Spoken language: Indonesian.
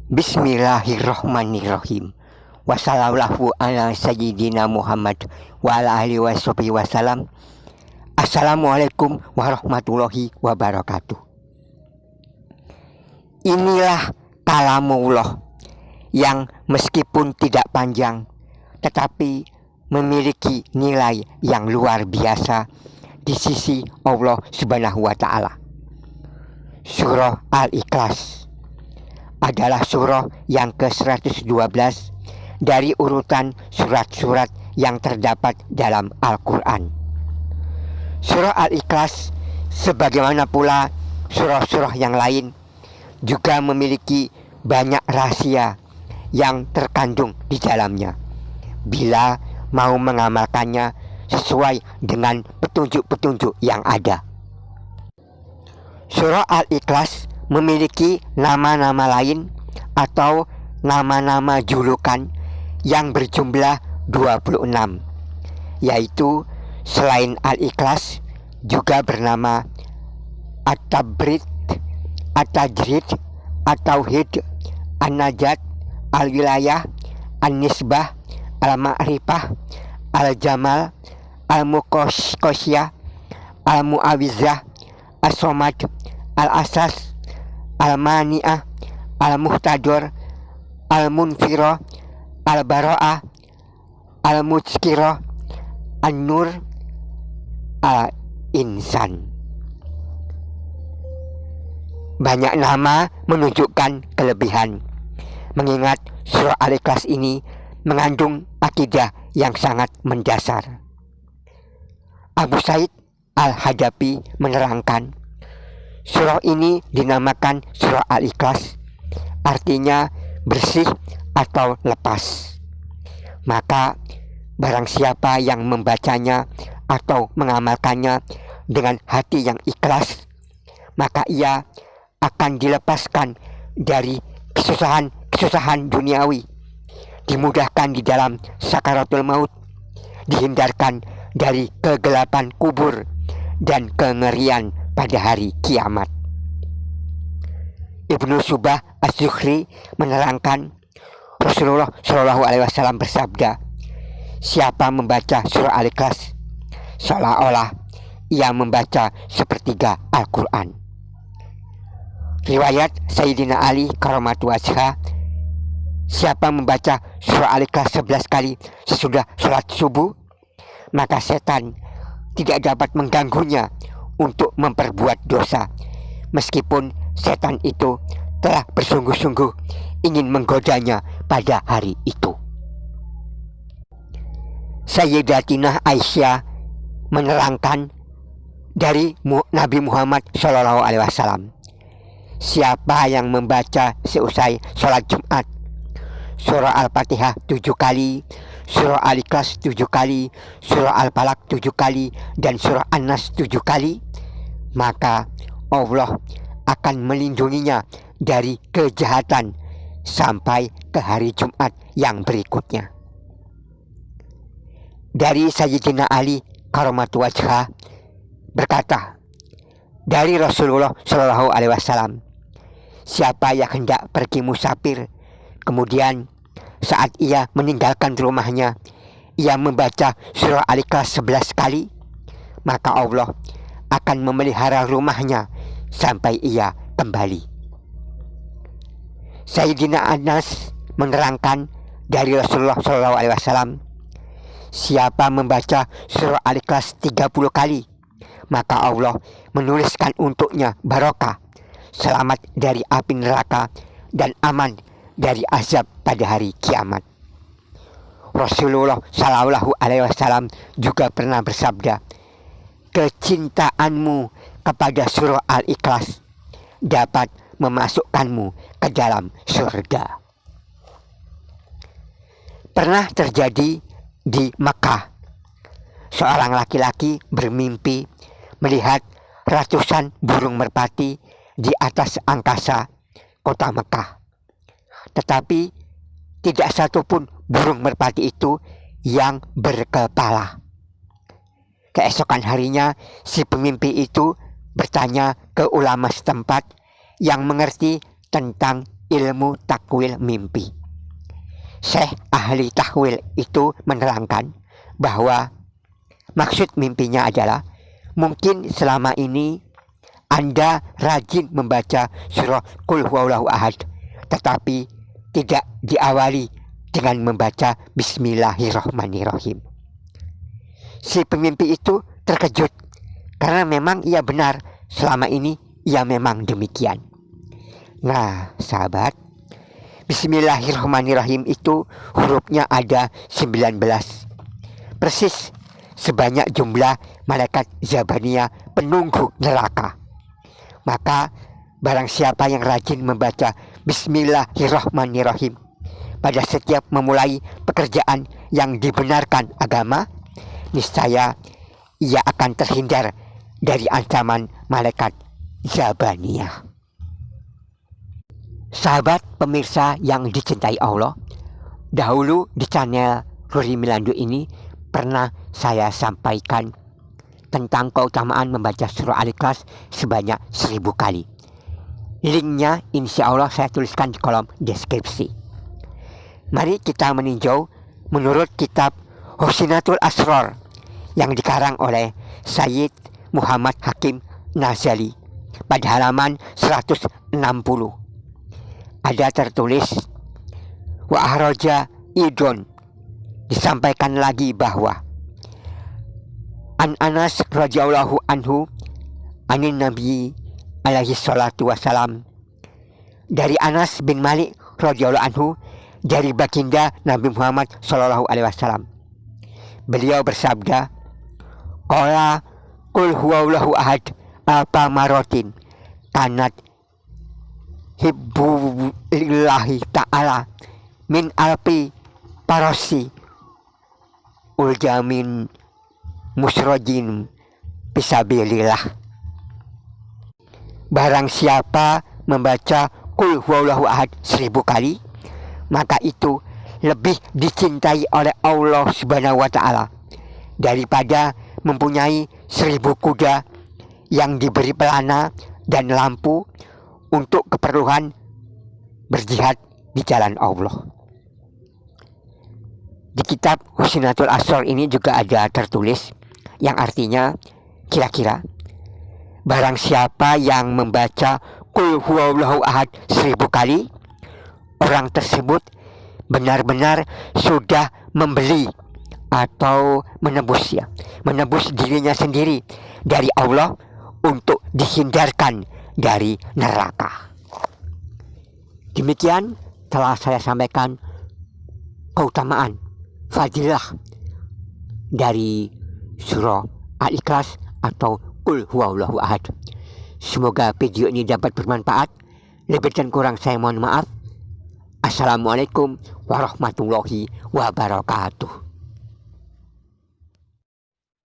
Bismillahirrahmanirrahim. Wassallallahu ala sayyidina Muhammad wa ala alihi wasallam. Assalamualaikum warahmatullahi wabarakatuh. Inilah kalamullah yang meskipun tidak panjang tetapi memiliki nilai yang luar biasa di sisi Allah Subhanahu wa Ta'ala. Surah Al-Ikhlas adalah surah yang ke-112 dari urutan surat-surat yang terdapat dalam Al-Quran. Surah Al-Ikhlas sebagaimana pula surah-surah yang lain juga memiliki banyak rahasia yang terkandung di dalamnya bila mau mengamalkannya sesuai dengan petunjuk-petunjuk yang ada. Surah Al-Ikhlas memiliki nama-nama lain atau nama-nama julukan yang berjumlah 26, yaitu selain Al-Ikhlas juga bernama At-Tabrid, At-Tajrid, At-Tauhid, An-Najat, Al-Wilayah, An-Nisbah, Al-Ma'rifah, Al-Jamal, Al-Muqosyah, Al-Mu'awizah, As-Somad, Al-Asas, Al-Mani'ah, Al-Muhtador, Al-Munfirah, Al-Bara'ah, Al-Mutskirah, An-Nur, Al-Insan. Banyak nama menunjukkan kelebihan, mengingat surah Al-Ikhlas ini mengandung akidah yang sangat mendasar. Abu Said Al-Hadapi menerangkan, surah ini dinamakan surah Al-Ikhlas, artinya bersih atau lepas. Maka barang siapa yang membacanya atau mengamalkannya dengan hati yang ikhlas, maka ia akan dilepaskan dari kesusahan duniawi, dimudahkan di dalam sakaratul maut, dihindarkan dari kegelapan kubur dan kengerian pada hari kiamat. Ibnu Subah Az-Zuhri menerangkan, Rasulullah Shallallahu Alaihi Wasallam bersabda, siapa membaca surah Al-Ikhlas seolah-olah ia membaca sepertiga Al-Quran. Riwayat Sayyidina Ali Karamatu Wajhah, siapa membaca surah Al-Ikhlas 11 kali sesudah sholat subuh, maka setan tidak dapat mengganggunya untuk memperbuat dosa, meskipun setan itu telah bersungguh-sungguh ingin menggodanya pada hari itu. Sayyidatina Aisyah menerangkan dari Nabi Muhammad SAW, siapa yang membaca seusai sholat Jumat surah Al-Fatihah 7 kali, surah Al-Ikhlas 7 kali, surah Al-Falaq 7 kali, dan surah An-Nas 7 kali, maka Allah akan melindunginya dari kejahatan sampai ke hari Jumat yang berikutnya. Dari Sayyidina Ali Karamatu Wajhah berkata dari Rasulullah Shallallahu Alaihi Wasallam, siapa yang hendak pergi musafir, kemudian saat ia meninggalkan rumahnya, ia membaca surah Al-Ikhlas 11 kali, maka Allah akan memelihara rumahnya sampai ia kembali. Sayyidina Anas menerangkan dari Rasulullah SAW, siapa membaca surah Al-Ikhlas 30 kali, maka Allah menuliskan untuknya barokah, selamat dari api neraka, dan aman dari azab pada hari kiamat. Rasulullah Shallallahu Alaihi Wasallam juga pernah bersabda, kecintaanmu kepada surah Al-Ikhlas dapat memasukkanmu ke dalam surga. Pernah terjadi di Mekah, seorang laki-laki bermimpi melihat ratusan burung merpati di atas angkasa kota Mekah. Tetapi tidak satupun burung merpati itu yang berkepala. Keesokan harinya si pemimpi itu bertanya ke ulama setempat yang mengerti tentang ilmu takwil mimpi. Syekh ahli takwil itu menerangkan bahwa maksud mimpinya adalah mungkin selama ini Anda rajin membaca surah Qul Huwallahu Ahad, tetapi tidak diawali dengan membaca Bismillahirrahmanirrahim. Si pemimpi itu terkejut karena memang ia benar, selama ini ia memang demikian. Nah, sahabat, Bismillahirrahmanirrahim itu hurufnya ada 19. Persis sebanyak jumlah malaikat Zabaniyah penunggu neraka. Maka barang siapa yang rajin membaca Bismillahirrahmanirrahim pada setiap memulai pekerjaan yang dibenarkan agama, niscaya ia akan terhindar dari ancaman malaikat Zabaniyah. Sahabat pemirsa yang dicintai Allah, dahulu di channel Ruri Milandu ini pernah saya sampaikan tentang keutamaan membaca surah Al-Ikhlas sebanyak 1000 kali. Linknya insya Allah saya tuliskan di kolom deskripsi. Mari kita meninjau menurut kitab Husnatul Asrar yang dikarang oleh Sayyid Muhammad Hakim Nazali pada halaman 160. Ada tertulis, wa ahraja idron, disampaikan lagi bahwa An Anas radhiyallahu anhu anin Nabi alaihi salatu wassalam, dari Anas bin Malik radhiyallahu anhu dari baginda Nabi Muhammad sallallahu alaihi wasallam, beliau bersabda, qala qul huwallahu ahad apa marotin kanat hibbu lillahi ta'ala min alpi parosi uljamin musrojin fisabilillah. Barang siapa membaca Qul Huwallahu Ahad 1000 kali, maka itu lebih dicintai oleh Allah Subhanahu wa Ta'ala daripada mempunyai 1000 kuda yang diberi pelana dan lampu untuk keperluan berjihad di jalan Allah. Di kitab Husnatul Asrar ini juga ada tertulis yang artinya kira-kira barang siapa yang membaca Qul Huwallahu Ahad 1000 kali, orang tersebut benar-benar sudah membeli atau menebus dirinya sendiri dari Allah untuk dihindarkan dari neraka. Demikian telah saya sampaikan keutamaan fadilah dari surah Al-Ikhlas atau Qul Huwallahu Ahad. Semoga video ini dapat bermanfaat. Lebih dan kurang saya mohon maaf. Assalamualaikum warahmatullahi wabarakatuh.